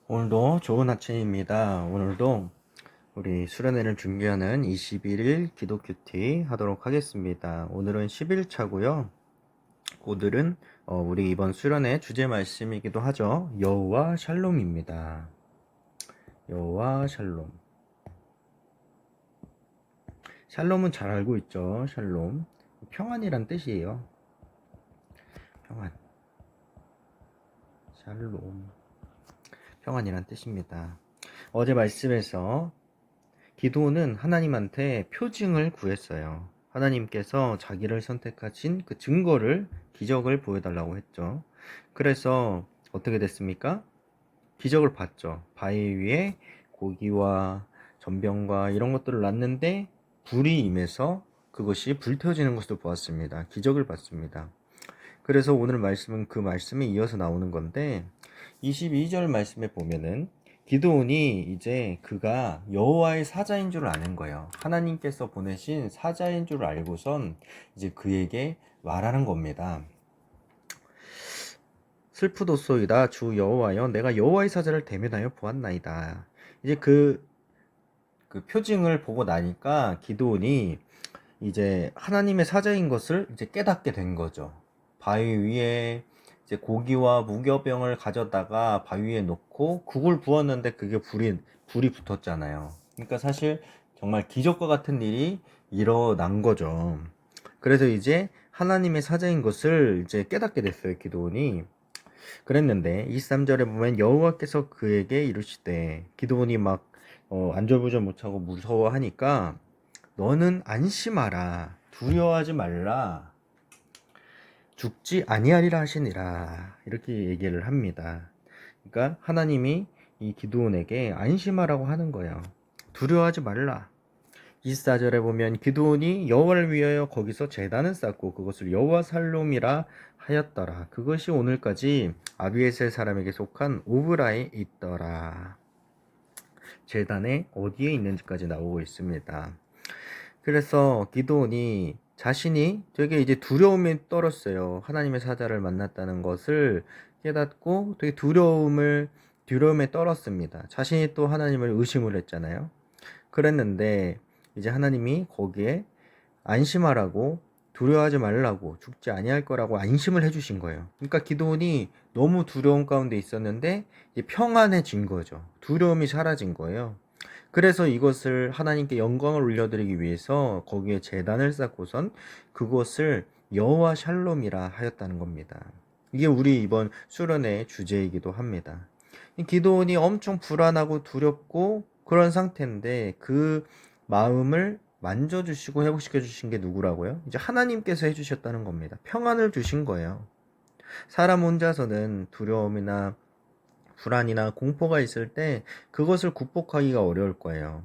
오늘도 좋은 아침입니다. 오늘도 우리 수련회를 준비하는 21일 기도 큐티 하도록 하겠습니다. 오늘은 10일차고요. 오늘은 우리 이번 수련회 주제 말씀이기도 하죠. 여호와 샬롬입니다. 여호와 샬롬. 샬롬은 잘 알고 있죠. 샬롬. 평안이란 뜻이에요. 평안. 샬롬. 평안이란 뜻입니다. 어제 말씀에서 기도는 하나님한테 표징을 구했어요. 하나님께서 자기를 선택하신 그 증거를, 기적을 보여달라고 했죠. 그래서 어떻게 됐습니까? 기적을 봤죠. 바위 위에 고기와 전병과 이런 것들을 놨는데 불이 임해서 그것이 불태워지는 것을 보았습니다. 기적을 봤습니다. 그래서 오늘 말씀은 그 말씀에 이어서 나오는 건데 22절 말씀에 보면은 기드온이 이제 그가 여호와의 사자인 줄 아는 거예요. 하나님께서 보내신 사자인 줄 알고선 이제 그에게 말하는 겁니다. 슬프도소이다 주 여호와여, 내가 여호와의 사자를 대면하여 보았나이다. 이제 그 표징을 보고 나니까 기드온이 이제 하나님의 사자인 것을 이제 깨닫게 된 거죠. 바위 위에 이제 고기와 무교병을 가져다가 바위 위에 놓고 국을 부었는데 그게 불이 붙었잖아요. 그러니까 사실 정말 기적과 같은 일이 일어난 거죠. 그래서 이제 하나님의 사자인 것을 이제 깨닫게 됐어요, 기드온이. 그랬는데 23절에 보면 여호와께서 그에게 이르시되, 기드온이 막 안절부절 못하고 무서워하니까 너는 안심하라, 두려워하지 말라, 죽지 아니하리라 하시니라, 이렇게 얘기를 합니다. 그러니까 하나님이 이 기드온에게 안심하라고 하는 거예요. 두려워하지 말라. 24절에 보면 기드온이 여호와를 위하여 거기서 제단을 쌓고 그것을 여호와 살롬이라 하였더라. 그것이 오늘까지 아비에셀 사람에게 속한 오브라에 있더라. 제단에 어디에 있는지까지 나오고 있습니다. 그래서 기드온이 자신이 되게 이제 두려움에 떨었어요. 하나님의 사자를 만났다는 것을 깨닫고 되게 두려움에 떨었습니다. 자신이 또 하나님을 의심을 했잖아요. 그랬는데 이제 하나님이 거기에 안심하라고, 두려워하지 말라고, 죽지 아니할 거라고 안심을 해주신 거예요. 그러니까 기드온이 너무 두려움 가운데 있었는데 이제 평안해진 거죠. 두려움이 사라진 거예요. 그래서 이것을 하나님께 영광을 올려드리기 위해서 거기에 제단을 쌓고선 그것을 여호와 샬롬이라 하였다는 겁니다. 이게 우리 이번 수련의 주제이기도 합니다. 기드온이 엄청 불안하고 두렵고 그런 상태인데 그 마음을 만져주시고 회복시켜 주신 게 누구라고요? 이제 하나님께서 해주셨다는 겁니다. 평안을 주신 거예요. 사람 혼자서는 두려움이나 불안이나 공포가 있을 때 그것을 극복하기가 어려울 거예요.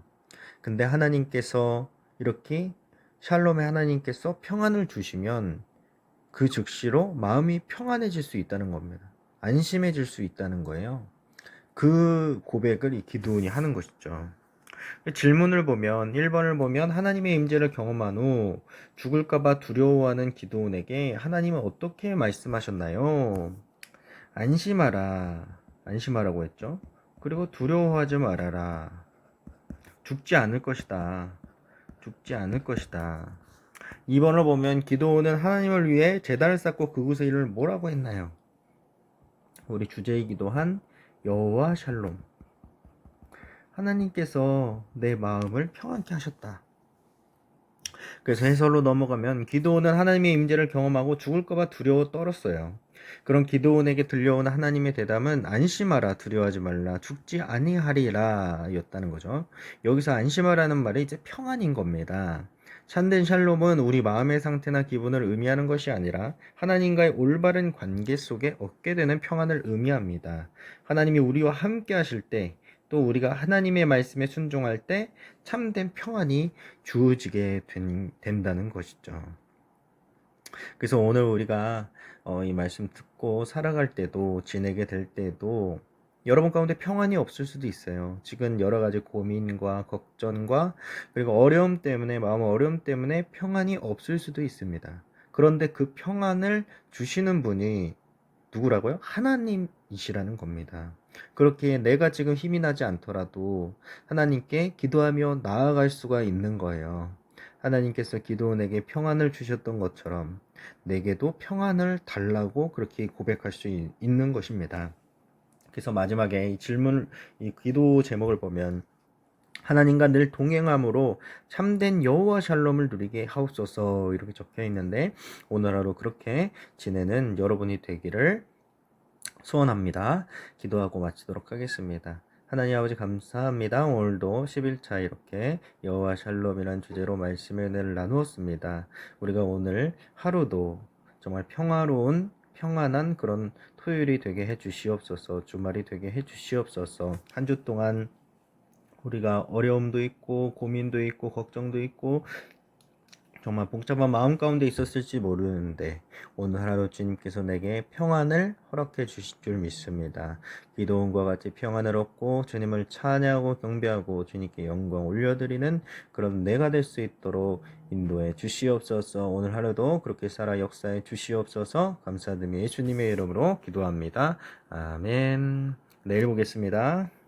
근데 하나님께서 이렇게 샬롬의 하나님께서 평안을 주시면 그 즉시로 마음이 평안해질 수 있다는 겁니다. 안심해질 수 있다는 거예요. 그 고백을 이 기드온이 하는 것이죠. 질문을 보면 1번을 보면 하나님의 임재를 경험한 후 죽을까봐 두려워하는 기드온에게 하나님은 어떻게 말씀하셨나요? 안심하라, 안심하라고 했죠. 그리고 두려워하지 말아라, 죽지 않을 것이다, 죽지 않을 것이다. 2번을 보면 기드온은 하나님을 위해 제단을 쌓고 그곳에 이름을 뭐라고 했나요? 우리 주제이기도 한 여호와 샬롬, 하나님께서 내 마음을 평안케 하셨다. 그래서 해설로 넘어가면 기드온은 하나님의 임재를 경험하고 죽을까봐 두려워 떨었어요. 그런 기드온에게 들려오는 하나님의 대답은 안심하라, 두려워하지 말라, 죽지 아니하리라 였다는 거죠. 여기서 안심하라는 말이 이제 평안인 겁니다. 참된 샬롬은 우리 마음의 상태나 기분을 의미하는 것이 아니라 하나님과의 올바른 관계 속에 얻게 되는 평안을 의미합니다. 하나님이 우리와 함께 하실 때, 또 우리가 하나님의 말씀에 순종할 때 참된 평안이 주어지게 된다는 것이죠. 그래서 오늘 우리가 이 말씀 듣고 살아갈 때도, 지내게 될 때도 여러분 가운데 평안이 없을 수도 있어요. 지금 여러 가지 고민과 걱정과 그리고 어려움 때문에, 마음 어려움 때문에 평안이 없을 수도 있습니다. 그런데 그 평안을 주시는 분이 누구라고요? 하나님이시라는 겁니다. 그렇게 내가 지금 힘이 나지 않더라도 하나님께 기도하며 나아갈 수가 있는 거예요. 하나님께서 기도원에게 평안을 주셨던 것처럼 내게도 평안을 달라고 그렇게 고백할 수 있는 것입니다. 그래서 마지막에 이 기도 제목을 보면 하나님과 늘 동행함으로 참된 여호와 샬롬을 누리게 하옵소서 이렇게 적혀 있는데 오늘 하루 그렇게 지내는 여러분이 되기를 소원합니다. 기도하고 마치도록 하겠습니다. 하나님 아버지 감사합니다. 오늘도 10일차 이렇게 여호와 샬롬이라는 주제로 말씀의 은혜를 나누었습니다. 우리가 오늘 하루도 정말 평화로운 평안한 그런 토요일이 되게 해 주시옵소서. 주말이 되게 해 주시옵소서. 한 주 동안 우리가 어려움도 있고 고민도 있고 걱정도 있고 정말 복잡한 마음 가운데 있었을지 모르는데 오늘 하루 주님께서 내게 평안을 허락해 주실 줄 믿습니다. 기도원과 같이 평안을 얻고 주님을 찬양하고 경배하고 주님께 영광 올려드리는 그런 내가 될 수 있도록 인도해 주시옵소서. 오늘 하루도 그렇게 살아 역사해 주시옵소서. 감사드리며 예수님의 이름으로 기도합니다. 아멘. 내일 보겠습니다.